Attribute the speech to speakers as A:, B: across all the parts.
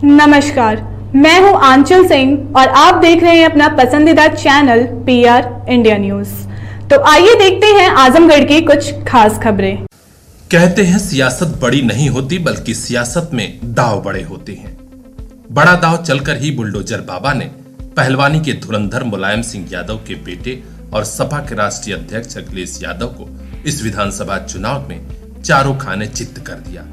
A: नमस्कार, मैं हूं आंचल सिंह और आप देख रहे हैं अपना पसंदीदा चैनल पीआर इंडिया न्यूज। तो आइए देखते हैं आजमगढ़ की कुछ खास खबरें।
B: कहते हैं सियासत बड़ी नहीं होती बल्कि सियासत में दांव बड़े होते हैं। बड़ा दांव चलकर ही बुलडोजर बाबा ने पहलवानी के धुरंधर मुलायम सिंह यादव के बेटे और सपा के राष्ट्रीय अध्यक्ष अखिलेश यादव को इस विधानसभा चुनाव में चारों खाने चित्त कर दिया।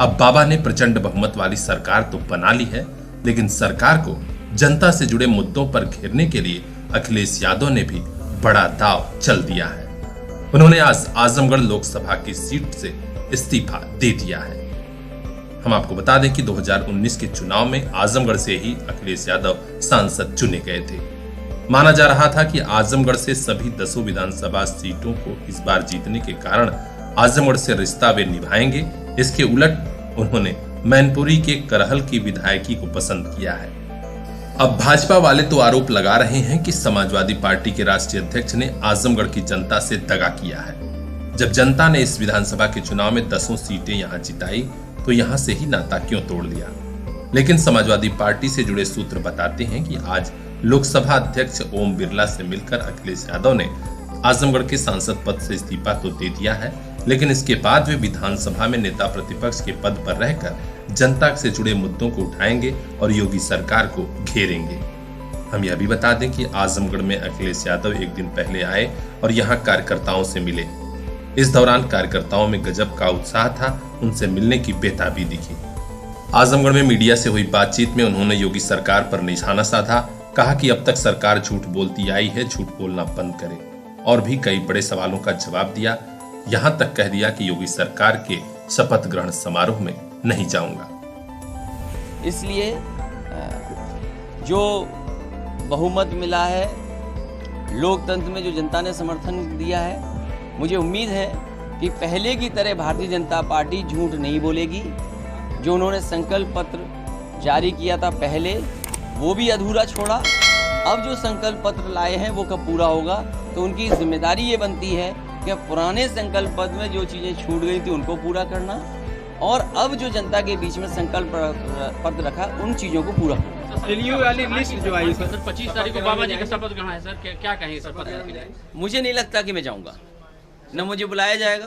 B: अब बाबा ने प्रचंड बहुमत वाली सरकार तो बना ली है, लेकिन सरकार को जनता से जुड़े मुद्दों पर घेरने के लिए अखिलेश यादव ने भी बड़ा दांव चल दिया है। उन्होंने आज आजमगढ़ लोकसभा की सीट से इस्तीफा दे दिया है। हम आपको बता दें कि 2019 के चुनाव में आजमगढ़ से ही अखिलेश यादव सांसद चुने गए थे। माना जा रहा था कि आजमगढ़ से सभी 10 विधानसभा सीटों को इस बार जीतने के कारण आजमगढ़ से रिश्ता वे निभाएंगे। इसके उलट उन्होंने मैनपुरी के करहल की विधायकी को पसंद किया है। अब भाजपा वाले तो आरोप लगा रहे हैं कि समाजवादी पार्टी के राष्ट्रीय अध्यक्ष ने आजमगढ़ की जनता से दगा किया है। जब जनता ने इस विधानसभा के चुनाव में 10 सीटें यहां जिताई तो यहां से ही नाता क्यों तोड़ लिया। लेकिन समाजवादी पार्टी से जुड़े सूत्र बताते हैं कि आज लोकसभा अध्यक्ष ओम बिरला से मिलकर अखिलेश यादव ने आजमगढ़ के सांसद पद से इस्तीफा तो दे दिया है, लेकिन इसके बाद वे विधानसभा में नेता प्रतिपक्ष के पद पर रहकर जनता से जुड़े मुद्दों को उठाएंगे और योगी सरकार को घेरेंगे। हम यह भी बता दें कि आजमगढ़ में अखिलेश यादव एक दिन पहले आए और यहां कार्यकर्ताओं से मिले। इस दौरान कार्यकर्ताओं में गजब का उत्साह था, उनसे मिलने की बेताबी दिखी। आजमगढ़ में मीडिया से हुई बातचीत में उन्होंने योगी सरकार पर निशाना साधा, कहा कि अब तक सरकार झूठ बोलती आई है, झूठ बोलना बंद करे, और भी कई बड़े सवालों का जवाब दिया। यहां तक कह दिया कि योगी सरकार के शपथ ग्रहण समारोह में नहीं जाऊंगा।
C: इसलिए जो बहुमत मिला है, लोकतंत्र में जो जनता ने समर्थन दिया है, मुझे उम्मीद है कि पहले की तरह भारतीय जनता पार्टी झूठ नहीं बोलेगी। जो उन्होंने संकल्प पत्र जारी किया था पहले, वो भी अधूरा छोड़ा। अब जो संकल्प पत्र लाए हैं वो कब पूरा होगा, तो उनकी जिम्मेदारी ये बनती है कि पुराने संकल्प पत्र में जो चीज़ें छूट गई थी उनको पूरा करना, और अब जो जनता के बीच में संकल्प पत्र रखा उन चीज़ों को पूरा करना।
D: रिन्यू वाली लिस्ट जो आई सर 25 तारीख को बाबा जी का शपथ ग्रहण है सर, क्या कहेंगे शपथ?
C: मुझे नहीं लगता कि मैं जाऊँगा, न मुझे बुलाया जाएगा।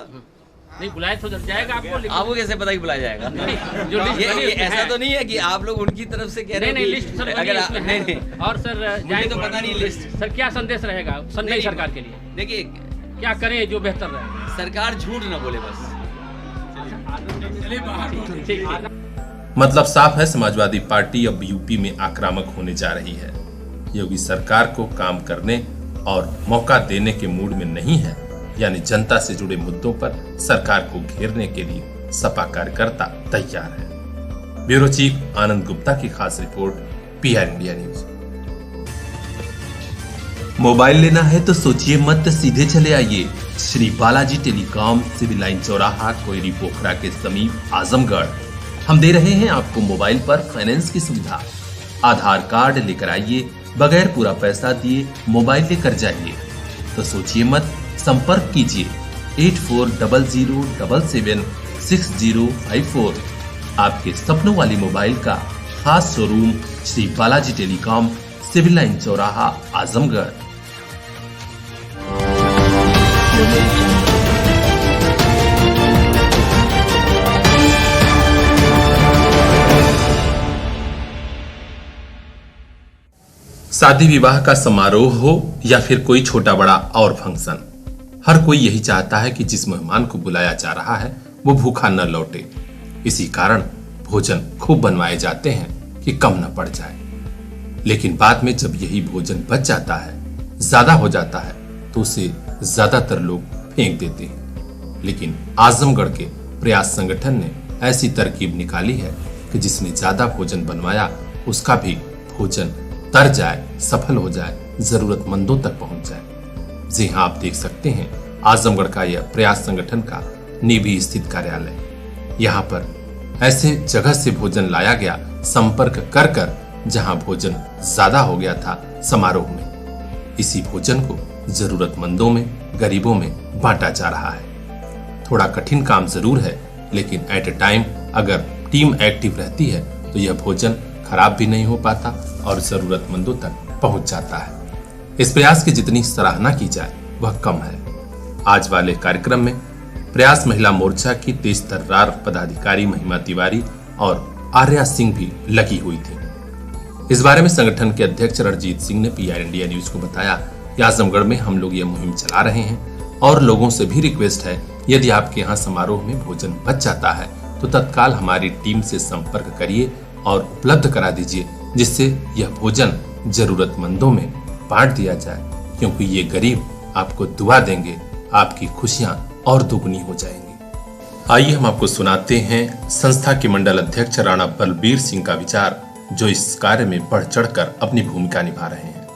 D: नहीं बुलाया तो जाएगा
C: आपको कैसे पता कि बुलाया जाएगा?
D: जो
C: ये ऐसा तो नहीं है कि आप लोग उनकी तरफ से कह रहे
D: हैं। नहीं लिस्ट सर,
C: अगर नहीं
D: और सर
C: मुझे तो पता नहीं लिस्ट
D: सर क्या संदेश रहेगा नई सरकार के लिए?
C: देखिए
D: क्या करें जो बेहतर रहे।
C: सरकार झूठ न बोले बस।
B: मतलब साफ है, समाजवादी पार्टी अब यूपी में आक्रामक होने जा रही है। योगी सरकार को काम करने और मौका देने के मूड में नहीं है, यानी जनता से जुड़े मुद्दों पर सरकार को घेरने के लिए सपा कार्यकर्ता तैयार है। ब्यूरो चीफ आनंद गुप्ता की खास report, PR India news. Mobile लेना है तो सोचिए मत, सीधे चले आइए Shri Balaji telecom, civil line चौराहा, कोयरी पोखरा के समीप आजमगढ़। हम दे रहे हैं आपको मोबाइल पर फाइनेंस की सुविधा। आधार कार्ड लेकर आइए, बगैर पूरा पैसा दिए मोबाइल लेकर जाइए। तो सोचिए मत, संपर्क कीजिए 8400776054। आपके सपनों वाली मोबाइल का खास showroom Shri Balaji telecom, civil line चौराहा, आजमगढ़। शादी विवाह का समारोह हो या फिर कोई छोटा बड़ा और फंक्शन, हर कोई यही चाहता है कि जिस मेहमान को बुलाया जा रहा है वो भूखा न लौटे। इसी कारण भोजन खूब बनवाए जाते हैं कि कम न पड़ जाए। लेकिन बाद में जब यही भोजन बच जाता है, ज्यादा हो जाता है, तो उसे ज्यादातर लोग फेंक देते हैं। लेकिन आजमगढ़ के प्रयास संगठन ने ऐसी तरकीब निकाली है कि जिसने ज्यादा भोजन बनवाया उसका भी भोजन तर जाए, सफल हो जाए, जरूरतमंदों तक पहुंच जाए। जी हाँ, आप देख सकते हैं आजमगढ़ का यह प्रयास संगठन का नीवी स्थित कार्यालय। यहाँ पर ऐसे जगह से भोजन लाया गया, संपर्क कर कर, जहाँ भोजन ज्यादा हो गया था समारोह में। इसी भोजन को जरूरतमंदों में, गरीबों में बांटा जा रहा है। थोड़ा कठिन काम जरूर है, लेकिन एट ए टाइम अगर टीम एक्टिव रहती है तो तो यह भोजन खराब भी नहीं हो पाता और जरूरतमंदों तक पहुंच जाता है। इस प्रयास की जितनी सराहना की जाए वह कम है। आज वाले कार्यक्रम में प्रयास महिला मोर्चा की तेज तर्रार पदाधिकारी महिमा तिवारी और आर्या सिंह भी लगी हुई थी। इस बारे में संगठन के अध्यक्ष रणजीत सिंह ने पीआर इंडिया न्यूज को बताया कि आजमगढ़ में हम लोग यह मुहिम चला रहे हैं और लोगों से भी रिक्वेस्ट है, यदि आपके यहाँ समारोह में भोजन बच जाता है तो तत्काल हमारी टीम से संपर्क करिए और उपलब्ध करा दीजिए, जिससे यह भोजन जरूरतमंदों में बांट दिया जाए, क्योंकि ये गरीब आपको दुआ देंगे, आपकी खुशियां और दुगनी हो जाएंगी। आइए हम आपको सुनाते हैं संस्था के मंडल अध्यक्ष राणा बलबीर सिंह का विचार, जो इस कार्य में बढ़ चढ़कर अपनी भूमिका निभा रहे हैं।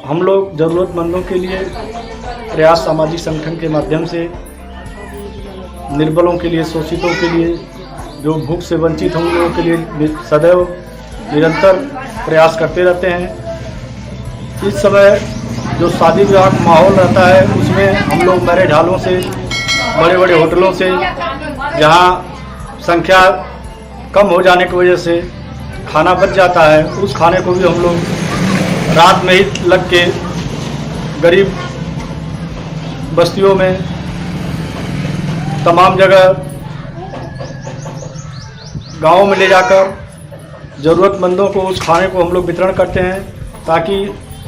E: हम लोग जरूरतमंदों के लिए प्रयास सामाजिक संगठन के माध्यम से निर्बलों के लिए, शोषितों के लिए, जो भूख से वंचित होंगे लोगों के लिए सदैव निरंतर प्रयास करते रहते हैं। इस समय जो शादी विवाह का माहौल रहता है उसमें हम लोग मैरिज हॉलों से, बड़े बड़े होटलों से, जहां संख्या कम हो जाने की वजह से खाना बच जाता है, उस खाने को भी हम लोग रात में ही लग के गरीब बस्तियों में तमाम जगह गाँव में ले जाकर ज़रूरतमंदों को उस खाने को हम लोग वितरण करते हैं, ताकि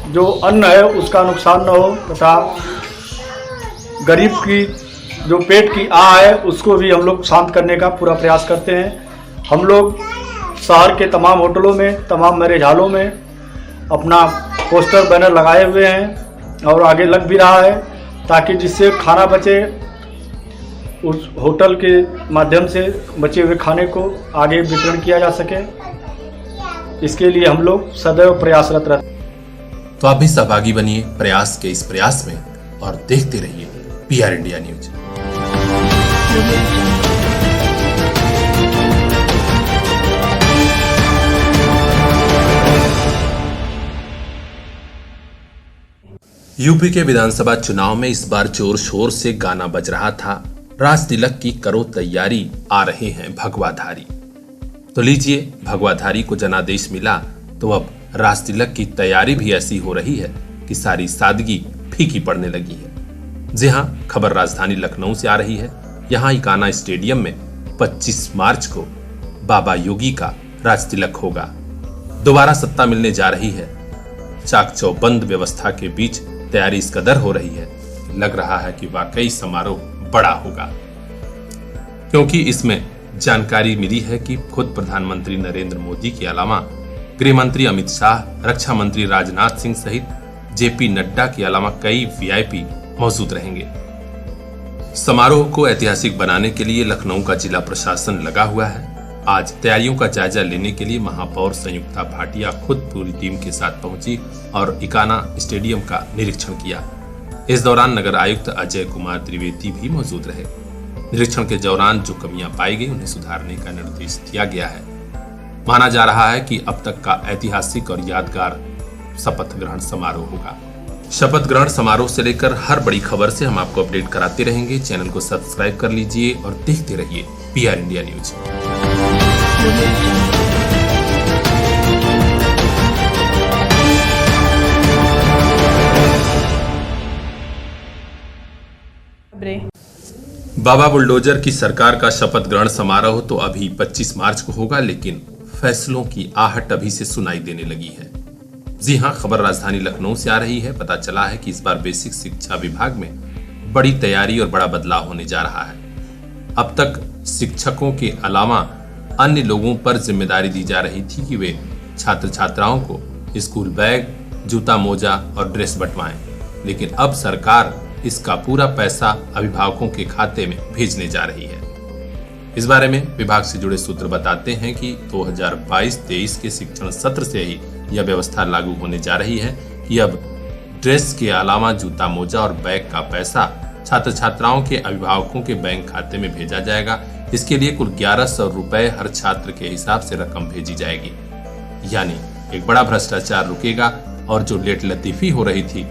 E: जो अन्न है उसका नुकसान न हो तथा गरीब की जो पेट की आह है उसको भी हम लोग शांत करने का पूरा प्रयास करते हैं। हम लोग शहर के तमाम होटलों में, तमाम मैरिज हॉलों में अपना पोस्टर बैनर लगाए हुए हैं और आगे लग भी रहा है, ताकि जिससे खाना बचे उस होटल के माध्यम से बचे हुए खाने को आगे वितरण किया जा सके। इसके लिए हम लोग सदैव प्रयासरत रहते हैं।
B: तो आप भी सहभागी बनिए प्रयास के इस प्रयास में और देखते रहिए पीआर इंडिया न्यूज। यूपी के विधानसभा चुनाव में इस बार जोर शोर से गाना बज रहा था, राज तिलक की करो तैयारी, आ रहे हैं भगवाधारी। तो लीजिए, भगवाधारी को जनादेश मिला तो अब राज तिलक की तैयारी भी ऐसी हो रही है कि सारी सादगी फीकी पड़ने लगी है। जी हां, खबर राजधानी लखनऊ से आ रही है। यहां इकाना स्टेडियम में 25 मार्च को बाबा योगी का राज तिलक होगा। दोबारा सत्ता मिलने जा रही है। चाक चौबंद व्यवस्था के बीच तैयारी इस कदर हो रही है, लग रहा है कि वाकई समारोह बड़ा होगा, क्योंकि इसमें जानकारी मिली है कि खुद प्रधानमंत्री नरेंद्र मोदी के अलावा गृह मंत्री अमित शाह, रक्षा मंत्री राजनाथ सिंह सहित जेपी नड्डा के अलावा कई वीआईपी मौजूद रहेंगे। समारोह को ऐतिहासिक बनाने के लिए लखनऊ का जिला प्रशासन लगा हुआ है। आज तैयारियों का जायजा लेने के लिए महापौर संयुक्ता भाटिया खुद पूरी टीम के साथ पहुंची और इकाना स्टेडियम का निरीक्षण किया। इस दौरान नगर आयुक्त अजय कुमार त्रिवेदी भी मौजूद रहे। निरीक्षण के दौरान जो कमियां पाई गई उन्हें सुधारने का निर्देश दिया गया है। माना जा रहा है कि अब तक का ऐतिहासिक और यादगार शपथ ग्रहण समारोह होगा। शपथ ग्रहण समारोह से लेकर हर बड़ी खबर से हम आपको अपडेट कराते रहेंगे। चैनल को सब्सक्राइब कर लीजिए और देखते रहिए पीआर इंडिया न्यूज। बाबा बुलडोजर की सरकार का शपथ ग्रहण समारोह तो अभी 25 मार्च को होगा, लेकिन फैसलों की आहट अभी से सुनाई देने लगी है। जी हां, खबर राजधानी लखनऊ से आ रही है। पता चला है कि इस बार बेसिक शिक्षा विभाग में बड़ी तैयारी और बड़ा बदलाव होने जा रहा है। अब तक शिक्षकों के अलावा अन्य लोगों पर जिम्मेदारी दी जा रही थी कि वे छात्र छात्राओं को स्कूल बैग, जूता मोजा और ड्रेस बंटवाएं, लेकिन अब सरकार इसका पूरा पैसा अभिभावकों के खाते में भेजने जा रही है। इस बारे में विभाग से जुड़े सूत्र बताते हैं कि 2022-23 के शिक्षण सत्र से ही यह व्यवस्था लागू होने जा रही है कि अब ड्रेस के अलावा जूता मोजा और बैग का पैसा छात्र छात्राओं के अभिभावकों के बैंक खाते में भेजा जाएगा। इसके लिए कुल 1100 रुपए हर छात्र के हिसाब से रकम भेजी जाएगी। यानी एक बड़ा भ्रष्टाचार रुकेगा और जो लेट लतीफी हो रही थी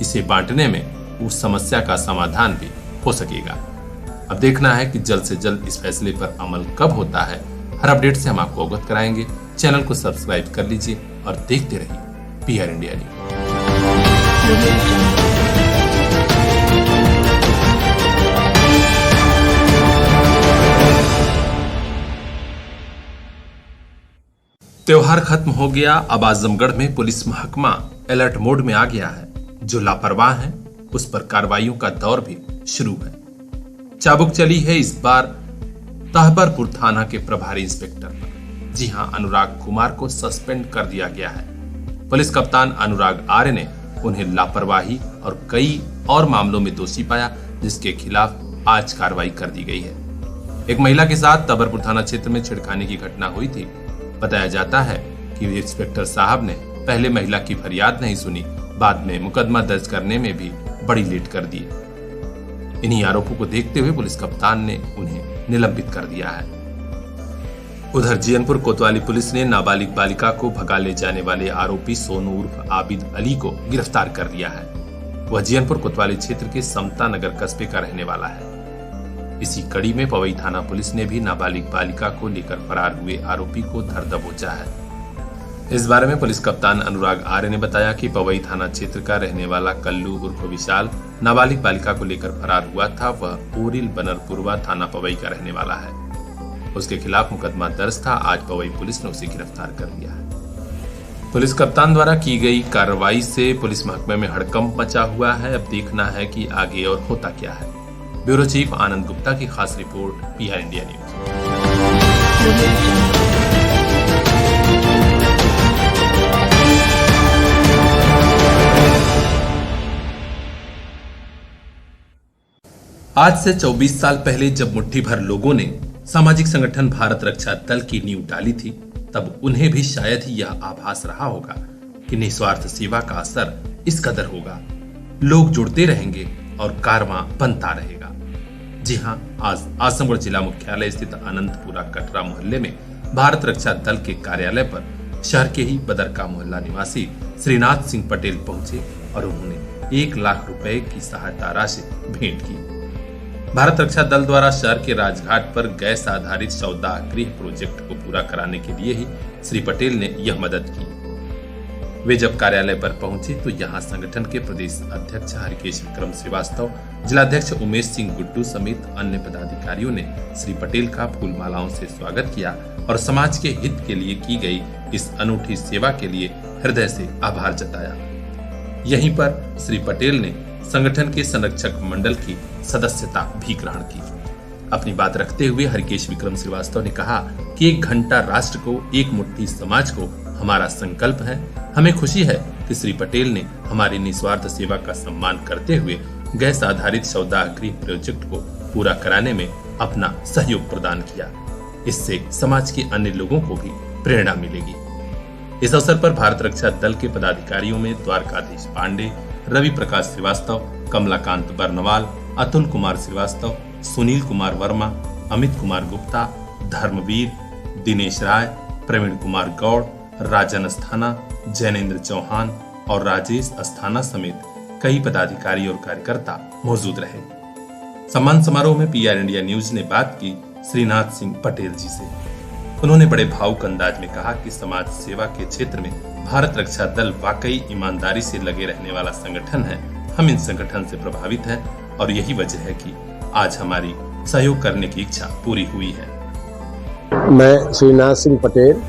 B: इसे बांटने में उस समस्या का समाधान भी हो सकेगा। अब देखना है कि जल्द से जल्द इस फैसले पर अमल कब होता है। हर अपडेट से हम आपको अवगत कराएंगे। चैनल को सब्सक्राइब कर लीजिए और देखते रहिए PR इंडिया न्यूज। त्योहार खत्म हो गया, अब आजमगढ़ में पुलिस महकमा अलर्ट मोड में आ गया है। जो लापरवाह हैं, उस पर कार्रवाइयों का दौर भी शुरू है। चाबुक चली है इस बार तहबरपुर थाना के प्रभारी इंस्पेक्टर पर। जी हां, अनुराग कुमार को सस्पेंड कर दिया गया है। पुलिस कप्तान अनुराग आर्य ने उन्हें लापरवाही और कई और मामलों में दोषी पाया, जिसके खिलाफ आज कार्रवाई कर दी गई है। एक महिला के साथ तहबरपुर थाना क्षेत्र में छेड़खानी की घटना हुई थी। बताया जाता है कि इंस्पेक्टर साहब ने पहले महिला की फरियाद नहीं सुनी, बाद में मुकदमा दर्ज करने में भी बड़ी लेट कर दी। इन्हीं आरोपों को देखते हुए पुलिस कप्तान ने उन्हें निलंबित कर दिया है। उधर जीयनपुर कोतवाली पुलिस ने नाबालिग बालिका को भगा ले जाने वाले आरोपी सोनू उर्फ आबिद अली को गिरफ्तार कर लिया है। वह जीयनपुर कोतवाली क्षेत्र के समता नगर कस्बे का रहने वाला है। इसी कड़ी में पवई थाना पुलिस ने भी नाबालिग बालिका को लेकर फरार हुए आरोपी को धर दबोचा है। इस बारे में पुलिस कप्तान अनुराग आर्य ने बताया कि पवई थाना क्षेत्र का रहने वाला कल्लू उर्फ विशाल नाबालिग बालिका को लेकर फरार हुआ था। वह ओरिल बनरपुरवा थाना पवई का रहने वाला है। उसके खिलाफ मुकदमा दर्ज था। आज पवई पुलिस ने उसे गिरफ्तार कर लिया है। पुलिस कप्तान द्वारा की गई कार्रवाई से पुलिस महकमे में हड़कंप मचा हुआ है। अब देखना है कि आगे और होता क्या है। ब्यूरो चीफ आनंद गुप्ता की खास रिपोर्ट PR इंडिया न्यूज। आज से 24 साल पहले जब मुट्ठी भर लोगों ने सामाजिक संगठन भारत रक्षा दल की नींव डाली थी, तब उन्हें भी शायद ही यह आभास रहा होगा कि निस्वार्थ सेवा का असर इस कदर होगा। लोग जुड़ते रहेंगे और कारवां बनता रहेगा। जी हां, आज आजमगढ़ जिला मुख्यालय स्थित अनंतपुरा कटरा मोहल्ले में भारत रक्षा दल के कार्यालय पर शहर के ही बदरका मोहल्ला निवासी श्रीनाथ सिंह पटेल पहुंचे और उन्होंने 1 लाख रुपए की सहायता राशि भेंट की। भारत रक्षा दल द्वारा शहर के राजघाट पर गैस आधारित सौदा गृह प्रोजेक्ट को पूरा कराने के लिए ही श्री पटेल ने यह मदद की। वे जब कार्यालय पर पहुंचे तो यहां संगठन के प्रदेश अध्यक्ष हरकेश विक्रम श्रीवास्तव, जिलाध्यक्ष उमेश सिंह गुड्डू समेत अन्य पदाधिकारियों ने श्री पटेल का फूल मालाओं से स्वागत किया और समाज के हित के लिए की गई इस अनूठी सेवा के लिए हृदय से आभार जताया। यहीं पर श्री पटेल ने संगठन के संरक्षक मंडल की सदस्यता भी ग्रहण की। अपनी बात रखते हुए हरकेश विक्रम श्रीवास्तव ने कहा कि 1 घंटा राष्ट्र को, 1 मुट्ठी समाज को हमारा संकल्प है। हमें खुशी है कि श्री पटेल ने हमारी निस्वार्थ सेवा का सम्मान करते हुए गैस आधारित सौदा गृह प्रोजेक्ट को पूरा कराने में अपना सहयोग प्रदान किया। इससे समाज के अन्य लोगों को भी प्रेरणा मिलेगी। इस अवसर पर भारत रक्षा दल के पदाधिकारियों में द्वारकाधीश पांडे, रवि प्रकाश श्रीवास्तव, कमलाकांत बर्नवाल, अतुल कुमार श्रीवास्तव, सुनील कुमार वर्मा, अमित कुमार गुप्ता, धर्मवीर, दिनेश राय, प्रवीण कुमार गौड़, राजन अस्थाना, जैनेन्द्र चौहान और राजेश अस्थाना समेत कई पदाधिकारी और कार्यकर्ता मौजूद रहे। सम्मान समारोह में PR इंडिया न्यूज ने बात की श्रीनाथ सिंह पटेल जी से। उन्होंने बड़े भावुक अंदाज में कहा कि समाज सेवा के क्षेत्र में भारत रक्षा दल वाकई ईमानदारी से लगे रहने वाला संगठन है। हम इन संगठन से प्रभावित हैं और यही वजह है कि आज हमारी सहयोग करने की इच्छा पूरी हुई है।
F: मैं श्रीनाथ सिंह पटेल,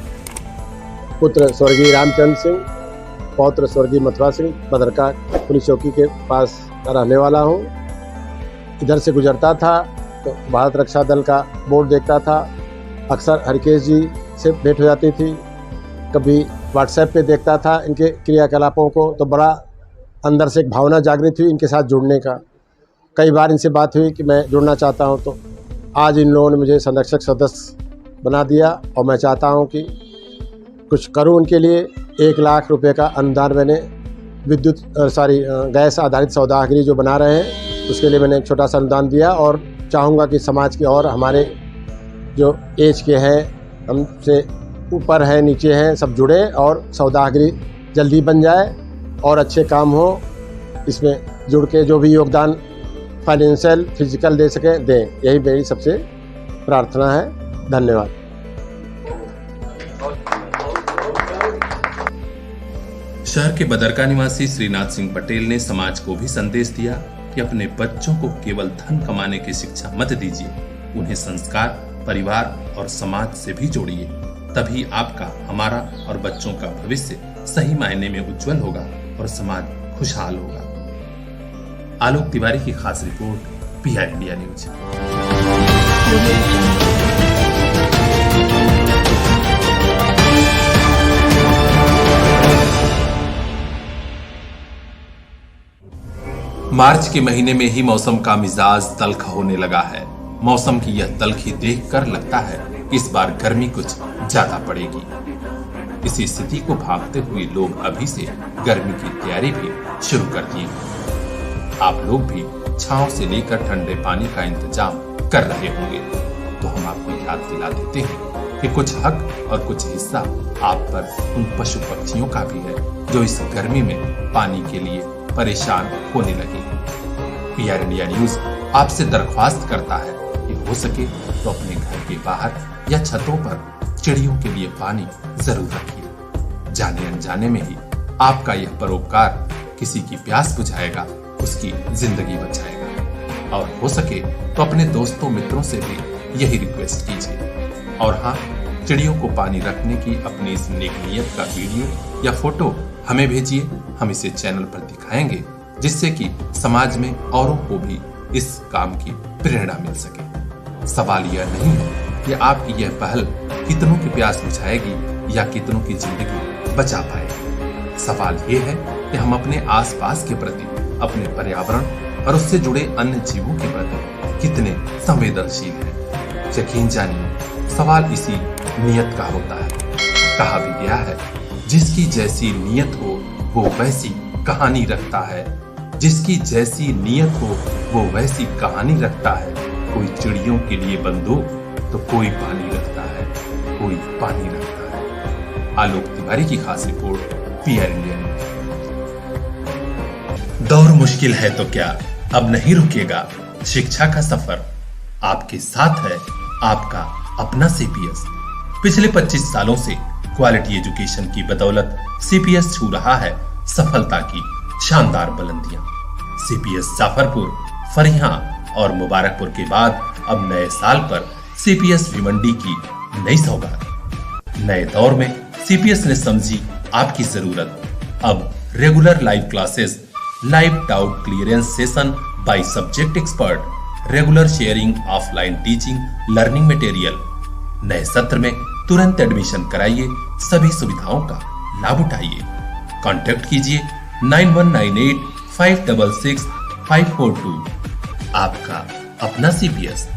F: पुत्र स्वर्गीय रामचंद्र सिंह, पौत्र स्वर्गीय मथुरा सिंह, बदरका पुलिस चौकी के पास रहने वाला हूँ। इधर से गुजरता था तो भारत रक्षा दल का बोर्ड देखता था। अक्सर हरकेश जी से भेंट हो जाती थी। कभी व्हाट्सएप पे देखता था इनके क्रियाकलापों को, तो बड़ा अंदर से एक भावना जागृत हुई इनके साथ जुड़ने का। कई बार इनसे बात हुई कि मैं जुड़ना चाहता हूं, तो आज इन लोगों ने मुझे संरक्षक सदस्य बना दिया और मैं चाहता हूं कि कुछ करूं उनके लिए। 1 लाख रुपए का अनुदान मैंने गैस आधारित सौदागरी जो बना रहे हैं उसके लिए मैंने एक छोटा सा अनुदान दिया और चाहूँगा कि समाज के और हमारे जो एज के हैं, हमसे ऊपर है, नीचे हैं, सब जुड़े और सौदागरी जल्दी बन जाए और अच्छे काम हो। इसमें जुड़ के जो भी योगदान फाइनेंशियल फिजिकल दे सकें दें, यही मेरी सबसे प्रार्थना है। धन्यवाद।
B: शहर के बदरका निवासी श्रीनाथ सिंह पटेल ने समाज को भी संदेश दिया कि अपने बच्चों को केवल धन कमाने की शिक्षा मत दीजिए, उन्हें संस्कार, परिवार और समाज से भी जोड़िए। तभी आपका, हमारा और बच्चों का भविष्य सही मायने में उज्जवल होगा और समाज खुशहाल होगा। आलोक तिवारी की खास रिपोर्ट, पीआर इंडिया न्यूज। मार्च के महीने में ही मौसम का मिजाज तल्ख होने लगा है। मौसम की यह तल्खी देखकर लगता है इस बार गर्मी कुछ ज्यादा पड़ेगी। इसी स्थिति को भांपते हुए लोग अभी से गर्मी की तैयारी भी शुरू कर दी। आप लोग भी छांव से लेकर ठंडे पानी का इंतजाम कर रहे होंगे, तो हम आपको याद दिला देते हैं कि कुछ हक और कुछ हिस्सा आप पर उन पशु पक्षियों का भी है जो इस गर्मी में पानी के लिए परेशान होने लगे। पीआर इंडिया न्यूज आपसे दरख्वास्त करता है कि हो सके तो अपने घर के बाहर या छतों पर चिड़ियों के लिए पानी जरूर रखिए। जाने अनजाने में ही आपका यह परोपकार किसी की प्यास बुझाएगा, उसकी जिंदगी बचाएगा। और हो सके तो अपने दोस्तों मित्रों से भी यही रिक्वेस्ट कीजिए। और हाँ, चिड़ियों को पानी रखने की अपनी इस नेक नियत का वीडियो या फोटो हमें भेजिए, हम इसे चैनल पर दिखाएंगे, जिससे कि समाज में औरों को भी इस काम की प्रेरणा मिल सके। सवाल यह नहीं है कि आपकी यह पहल कितनों की प्यास बुझाएगी या कितनों की जिंदगी बचा पाएगी। सवाल यह है कि हम अपने आसपास के प्रति, अपने पर्यावरण और उससे जुड़े अन्य जीवों के प्रति कितने संवेदनशील हैं। यकीन जानिए, सवाल इसी नियत का होता है। कहा भी गया है, जिसकी जैसी नियत हो वो वैसी कहानी रखता है। जिसकी जैसी नियत हो वो वैसी कहानी रखता है। कोई चिड़ियों के लिए बंदूक तो कोई पानी रखता है, कोई पानी रखता है। आलोक तिवारी की खास रिपोर्ट, पीआर इंडिया न्यूज। दौर मुश्किल है तो क्या, अब नहीं रुकेगा शिक्षा का सफर। आपके साथ है आपका अपना सीपीएस। पिछले 25 सालों से क्वालिटी एजुकेशन की बदौलत सीपीएस छू रहा है सफलता की शानदार बुलंदियां। सीपीएस जाफरपुर, फरिया और मुबारकपुर के बाद अब नए साल पर सीपीएस भिवंडी की नई सौगात। नए दौर में सीपीएस ने समझी आपकी जरूरत। अब regular live classes, live doubt clearance session by subject expert, regular sharing offline teaching learning material. नए सत्र में तुरंत एडमिशन कराइए, सभी सुविधाओं का लाभ उठाइए। कांटेक्ट कीजिए 9198 566 542। आपका अपना सीपीएस।